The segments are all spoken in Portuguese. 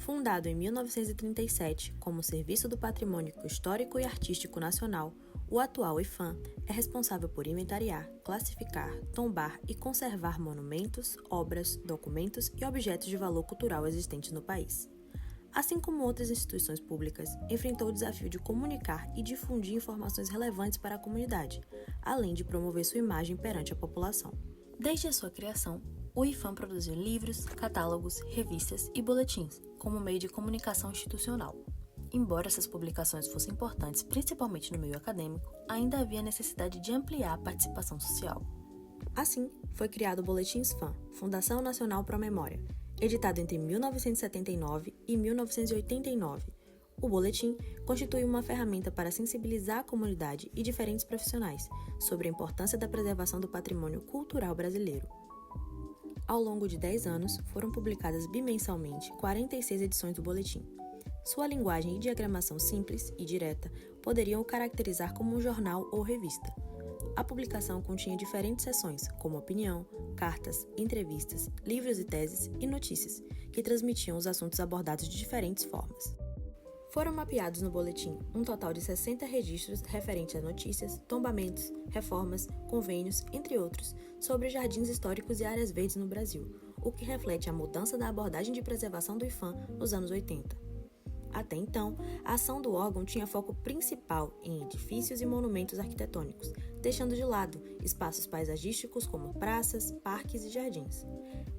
Fundado em 1937 como Serviço do Patrimônio Histórico e Artístico Nacional, o atual IPHAN é responsável por inventariar, classificar, tombar e conservar monumentos, obras, documentos e objetos de valor cultural existentes no país. Assim como outras instituições públicas, enfrentou o desafio de comunicar e difundir informações relevantes para a comunidade, além de promover sua imagem perante a população. Desde a sua criação, o IPHAN produziu livros, catálogos, revistas e boletins, como meio de comunicação institucional. Embora essas publicações fossem importantes principalmente no meio acadêmico, ainda havia necessidade de ampliar a participação social. Assim, foi criado o Boletim FAN, Fundação Nacional Pro Memória, editado entre 1979 e 1989. O boletim constitui uma ferramenta para sensibilizar a comunidade e diferentes profissionais sobre a importância da preservação do patrimônio cultural brasileiro. Ao longo de 10 anos, foram publicadas bimensalmente 46 edições do boletim. Sua linguagem e diagramação simples e direta poderiam o caracterizar como um jornal ou revista. A publicação continha diferentes seções, como opinião, cartas, entrevistas, livros e teses e notícias, que transmitiam os assuntos abordados de diferentes formas. Foram mapeados no boletim um total de 60 registros referentes a notícias, tombamentos, reformas, convênios, entre outros, sobre jardins históricos e áreas verdes no Brasil, o que reflete a mudança da abordagem de preservação do IPHAN nos anos 80. Até então, a ação do órgão tinha foco principal em edifícios e monumentos arquitetônicos, deixando de lado espaços paisagísticos como praças, parques e jardins.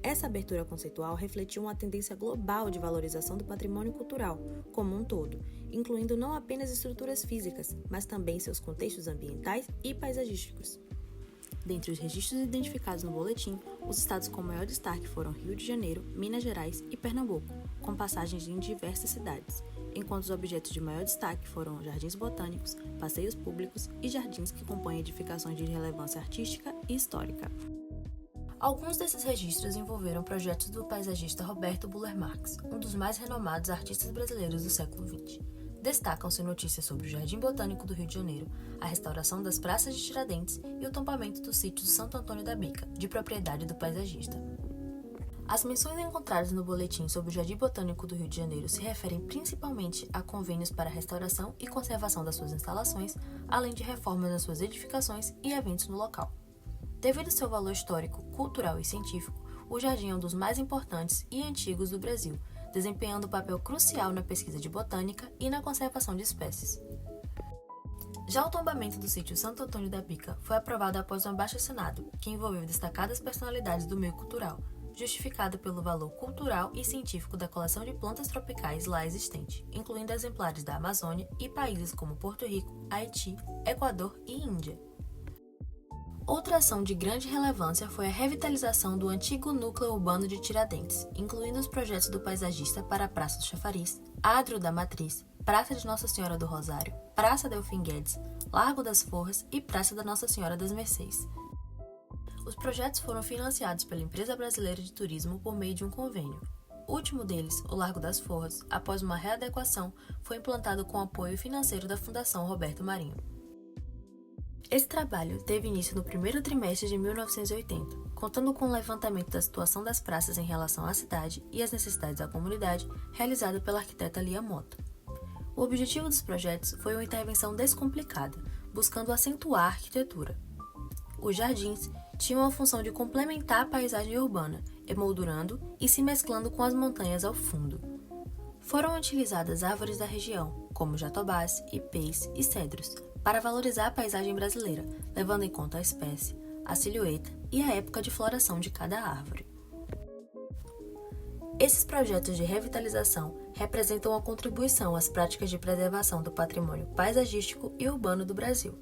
Essa abertura conceitual refletiu uma tendência global de valorização do patrimônio cultural, como um todo, incluindo não apenas estruturas físicas, mas também seus contextos ambientais e paisagísticos. Dentre os registros identificados no boletim, os estados com maior destaque foram Rio de Janeiro, Minas Gerais e Pernambuco, com passagens em diversas cidades, enquanto os objetos de maior destaque foram jardins botânicos, passeios públicos e jardins que compõem edificações de relevância artística e histórica. Alguns desses registros envolveram projetos do paisagista Roberto Buller Marx, um dos mais renomados artistas brasileiros do século XX. Destacam-se notícias sobre o Jardim Botânico do Rio de Janeiro, a restauração das praças de Tiradentes e o tombamento do sítio de Santo Antônio da Bica, de propriedade do paisagista. As menções encontradas no boletim sobre o Jardim Botânico do Rio de Janeiro se referem principalmente a convênios para a restauração e conservação das suas instalações, além de reformas nas suas edificações e eventos no local. Devido ao seu valor histórico, cultural e científico, o jardim é um dos mais importantes e antigos do Brasil, desempenhando um papel crucial na pesquisa de botânica e na conservação de espécies. Já o tombamento do sítio Santo Antônio da Bica foi aprovado após um abaixo-assinado, que envolveu destacadas personalidades do meio cultural, justificado pelo valor cultural e científico da coleção de plantas tropicais lá existente, incluindo exemplares da Amazônia e países como Porto Rico, Haiti, Equador e Índia. Outra ação de grande relevância foi a revitalização do antigo núcleo urbano de Tiradentes, incluindo os projetos do paisagista para a Praça do Chafariz, Adro da Matriz, Praça de Nossa Senhora do Rosário, Praça Delfim Guedes, Largo das Forras e Praça da Nossa Senhora das Mercês. Os projetos foram financiados pela Empresa Brasileira de Turismo por meio de um convênio. O último deles, o Largo das Forras, após uma readequação, foi implantado com apoio financeiro da Fundação Roberto Marinho. Esse trabalho teve início no primeiro trimestre de 1980, contando com o levantamento da situação das praças em relação à cidade e às necessidades da comunidade, realizado pela arquiteta Lia Mota. O objetivo dos projetos foi uma intervenção descomplicada, buscando acentuar a arquitetura. Os jardins tinham a função de complementar a paisagem urbana, emoldurando e se mesclando com as montanhas ao fundo. Foram utilizadas árvores da região, como jatobás, ipês e cedros, para valorizar a paisagem brasileira, levando em conta a espécie, a silhueta e a época de floração de cada árvore. Esses projetos de revitalização representam uma contribuição às práticas de preservação do patrimônio paisagístico e urbano do Brasil.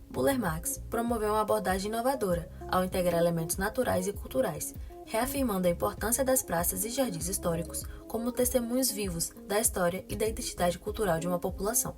Buller Marx promoveu uma abordagem inovadora ao integrar elementos naturais e culturais, reafirmando a importância das praças e jardins históricos como testemunhos vivos da história e da identidade cultural de uma população.